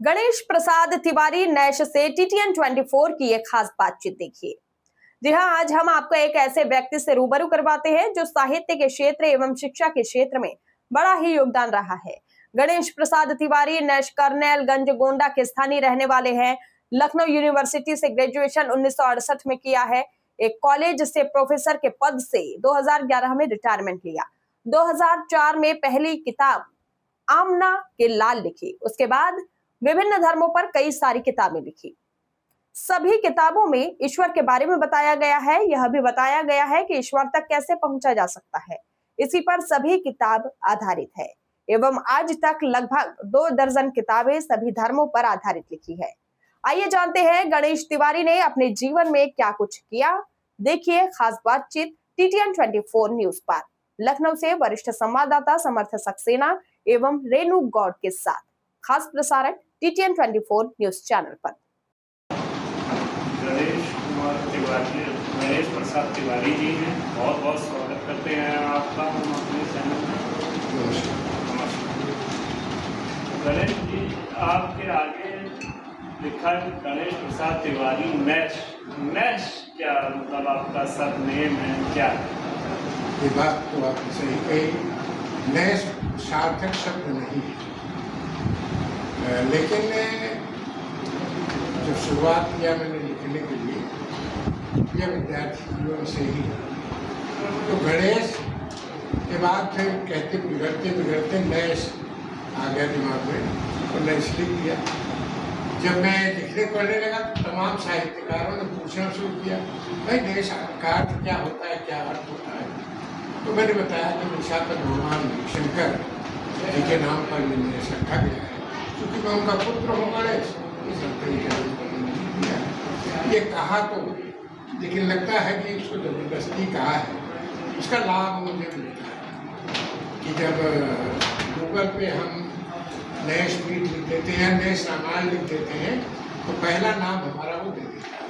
Ganesh Prasad Tiwari Nash से TTN 24 की एक खास बातचीत देखिए। जी हाँ, आज हम आपको एक ऐसे व्यक्ति से रूबरू करवाते हैं जो साहित्य के क्षेत्र एवं शिक्षा के क्षेत्र में बड़ा ही योगदान रहा है। गणेश प्रसाद तिवारी नैश कर्नैलगंज गोंडा के स्थानीय रहने वाले हैं। लखनऊ यूनिवर्सिटी से ग्रेजुएशन 1968 में किया है। एक कॉलेज से प्रोफेसर के पद से 2011 में रिटायरमेंट लिया। 2004 में पहली किताब आमना के लाल लिखी। उसके बाद विभिन्न धर्मों पर कई सारी किताबें लिखी। सभी किताबों में ईश्वर के बारे में बताया गया है। यह भी बताया गया है कि ईश्वर तक कैसे पहुंचा जा सकता है। इसी पर सभी किताब आधारित है एवं आज तक लगभग 2 दर्जन किताबें सभी धर्मों पर आधारित लिखी है। आइए जानते हैं गणेश तिवारी ने अपने जीवन में क्या कुछ किया। देखिए खास बातचीत TTN 24 न्यूज पर। लखनऊ से वरिष्ठ संवाददाता समर्थ सक्सेना एवं रेणु गौड़ के साथ खास प्रसारण TTN 24 न्यूज चैनल पर। गणेश प्रसाद तिवारी जी हैं, बहुत बहुत स्वागत करते हैं आपका हम अपने चैनल में। गणेश जी, आपके आगे लिखा है गणेश प्रसाद तिवारी नैश। नैश क्या मतलब आपका सब नेम है क्या? ये बात तो आपने सही कही। नैश सार्थक शब्द नहीं है, लेकिन जब शुरुआत किया मैंने लिखने के लिए, यह विद्यार्थी जीवन से ही। तो गणेश के बाद फिर कहते बिगड़ते नैश आ गया दिमाग में और नैश लिख दिया। जब मैं लिखने पढ़ने लगा तो तमाम साहित्यकारों ने पूछना शुरू किया, भाई नैश का अर्थ क्या होता है, क्या अर्थ होता है? तो मैंने बताया कि निशाकर भगवान शंकर जी के नाम पर नैश रखा गया है, क्योंकि मैं उनका पुत्र हूँ गणेश। ये कहा तो, लेकिन लगता है कि इसको जबरदस्ती कहा है। इसका लाभ मुझे मिलता है कि जब गूगल पे हम नैश मीट लिख देते हैं, नैश रामायण लिख देते हैं, तो पहला नाम हमारा वो दे देता है,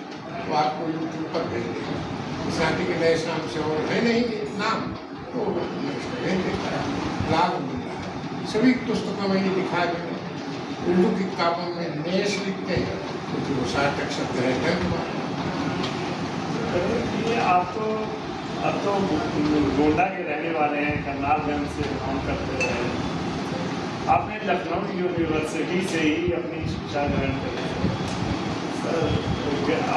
वो आपको यूट्यूब पर भेज देगा। साथी के नैश नाम से और है नहीं नाम, तो भेज देता है, लाभ मिलता है। सभी पुस्तकों में ये लिखा है। उर्दू की किताबों में नैश लिखते हैं क्योंकि वो सार्थक शब्द है। ये आप तो अब तो गोंडा के रहने वाले हैं, कर्नैलगंज से काम करते हैं। आपने लखनऊ यूनिवर्सिटी से ही अपनी शिक्षा ग्रहण करी।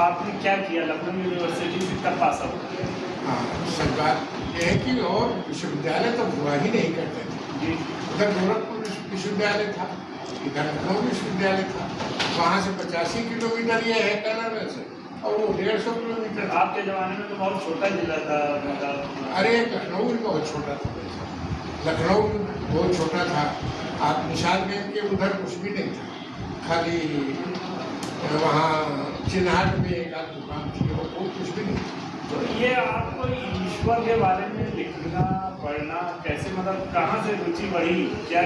आपने क्या किया लखनऊ यूनिवर्सिटी से, कब पास आउट किया? हाँ, सब बात यह है कि और विश्वविद्यालय तो हुआ ही नहीं करते थे जी। उधर गोरखपुर विश्वविद्यालय था, इधर लखनऊ विश्वविद्यालय था। वहाँ से 85 किलोमीटर ये है कर्नैलगंज से, और वो 150 किलोमीटर। आपके ज़माने में तो बहुत छोटा जिला था मतलब। अरे लखनऊ भी बहुत छोटा था, लखनऊ बहुत छोटा था। आप निशानगंज के उधर कुछ भी नहीं था, खाली वहाँ चिन्हाट में एक आध दुकान थी, वो कुछ भी नहीं। तो ये आपको ईश्वर के बारे में लिखना पढ़ना कैसे, मतलब कहाँ से रुचि बढ़ी? क्या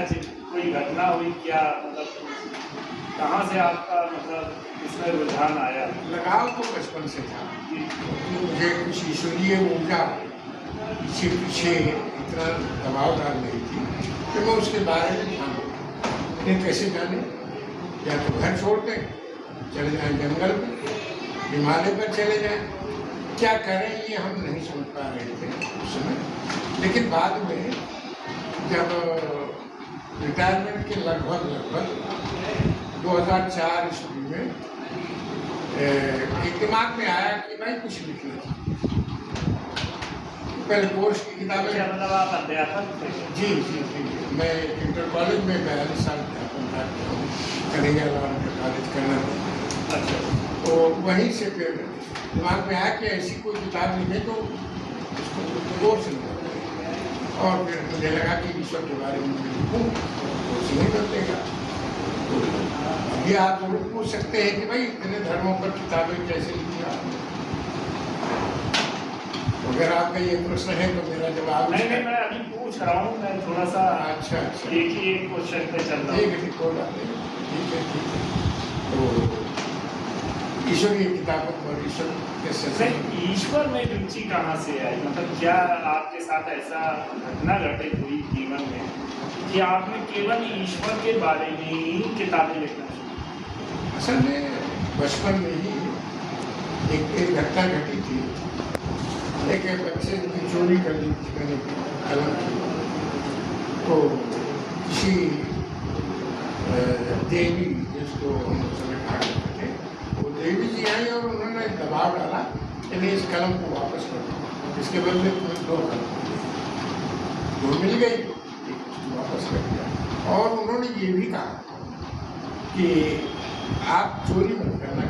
कोई घटना हुई क्या, मतलब कहाँ से आपका मतलब इसमें रुझान आया? लगाव तो बचपन से था, मुझे कुछ ईश्वरीय ऊर्जा पीछे इतना दबावदार नहीं थी कि मैं उसके बारे में जानूँ। उन्हें कैसे जाने? या तो घर छोड़ के चले जाएं जंगल में, हिमालय पर चले जाएं, क्या करें ये हम नहीं समझ पा रहे थे उस समय। लेकिन बाद में जब रिटायरमेंट के लगभग 2004 ईस्वी में एक दिमाग में आया कि भाई कुछ लिखना। पहले कोर्स की किताबें। मतलब आप अध्यापक थे? जी, मैं इंटर कॉलेज में 42 साल अध्यापन करता हूँ, कन्हैयालाल कॉलेज करना। अच्छा। तो वहीं से फिर दिमाग में आया कि ऐसी कोई किताब लिखे तो उसको कोर्स नहीं करते। और फिर मुझे लगा कि ईश्वर के बारे में लिखूँ, कोर्स नहीं करतेगा। ये आप जरूर पूछ सकते हैं कि भाई इतने धर्मों पर किताबें कैसे लिखी आप? अगर आपका ये प्रश्न है तो मेरा जवाब नहीं, मैं अभी पूछ रहा हूँ, मैं थोड़ा सा अच्छा एक ही एक क्वेश्चन पे चल रहा हूँ। ठीक है, कोई बात नहीं, ठीक है। तो ईश्वर की किताबों पर ईश्वर में रुचि कहाँ से आई? मतलब क्या आपके साथ ऐसा घटना घटित हुई जीवन में कि आपने केवल ईश्वर के बारे में ही किताबें लिखना शुरू? असल में बचपन में ही एक घटना घटी थी। एक बच्चे की चोरी कर ली थी मैंने कलम की, तो किसी देवी, जिसको हम उस समय कहा करते थे, वो देवी जी आई और उन्होंने दबाव डाला कि नहीं, इस कलम को वापस कर दो, इसके बदले तुम्हें 2 कलम जो मिल गई वापस कर दिया। और उन्होंने ये भी कहा कि आप चोरी मत करना,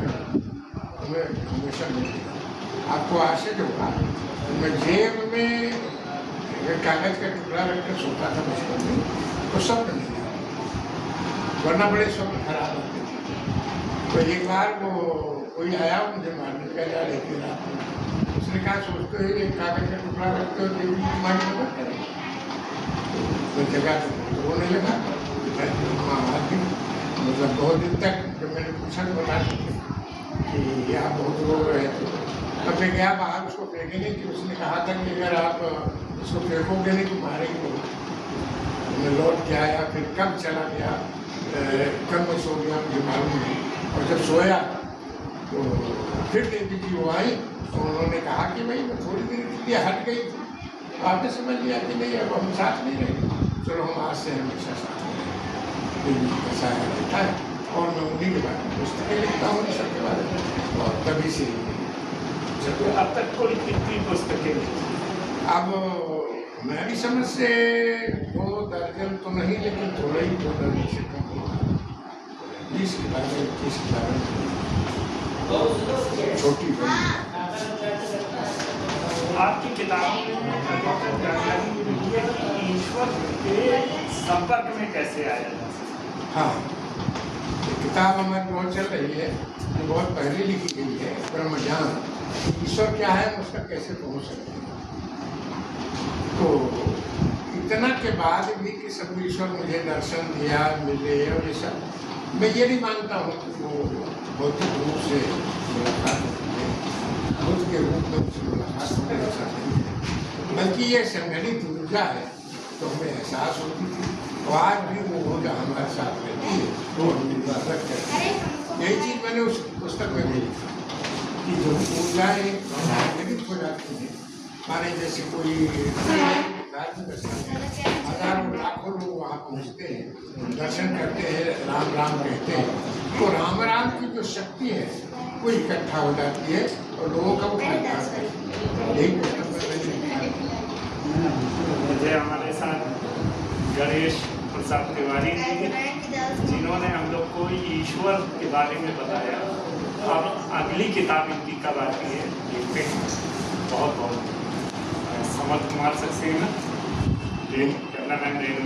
तुम्हें हमेशा मिलेगा। आपको आश्चर्य होगा, मैं जेब में कागज का टुकड़ा रखकर सोता था बचपन में, तो स्वप्न नहीं आता, वरना बड़े स्वप्न खराब होते थे। तो एक बार वो कोई आया मुझे मारने का, जा रही थी रात में, उसने कहा सोचते हो एक कागज का टुकड़ा रखते हो देवी तुम्हारी मदद करेगी। तो जगह तो रोने लगा। आदमी मतलब बहुत दिन तक जब मैंने पूछा तो बता कि आप बहुत रो रहे थे। तब मैं गया बाहर, उसको फेंकेंगे कि उसने कहा था कि अगर आप उसको फेंकोगे नहीं तो मारेंगे बहुत। मैं लौट के आया, फिर कब चला गया, कब मैं सो गया मुझे मालूम नहीं। और जब सोया तो फिर देवी जी वो आई और उन्होंने कहा कि भाई मैं थोड़ी देर के लिए हट गई थी, आपने समझ लिया कि नहीं अब हम साथ नहीं रहेंगे, चलो हम आज से हमेशा साथ रहेंगे। देवी जी का साया रहता है और मैं उन्हीं के बारे में पुस्तकें लिखता हूँ, सबके बारे में, और तभी से अब तक कोई कितनी पुस्तकें लिखी? अब मेरी समझ से 2 दर्जन तो नहीं, लेकिन थोड़ा ही 2 दर्जन से कम होगा। 20 किताबें, 21 किताबें, छोटी बड़ी। आपकी किताबों में जानकारी मिली है कि ईश्वर के संपर्क में कैसे आया जा सकता? हाँ, किताब हमारी बहुत चल रही है, जो बहुत पहले लिखी गई है, ब्रह्मज्ञान, ईश्वर क्या है उसका कैसे पहुँच सकते हैं। तो इतना के बाद भी कि सब ईश्वर मुझे दर्शन दिया, मिले और ये सब, मैं ये नहीं मानता हूँ कि वो भौतिक रूप से मुलाकात होती है, बुद्ध के रूप में उससे मुलाकात होती है, ऐसा नहीं है, बल्कि ये संगठित ऊर्जा है। तो हमें एहसास होती थी और आज भी वो ऊर्जा हमारे साथ रहती है, तो हम इबादत करते हैं। यही चीज़ मैंने उस पुस्तक में भी लिखी कि जो ऊर्जाएँ संगठित हो जाती हैं, माने जैसे कोई हजारों लाखों लोग वहाँ पहुँचते हैं, दर्शन करते हैं, राम राम कहते हैं, तो राम राम की जो शक्ति है वो इकट्ठा हो जाती है और लोगों का वो फायदा है। यही मुझे हमारे साथ गणेश प्रसाद तिवारी जी, जिन्होंने हम लोग को ईश्वर के बारे में बताया। अब अगली किताब इनकी कब आती है देखते हैं। बहुत बहुत समर्थ कुमार सक्सेना, कैमरामैन रेणु।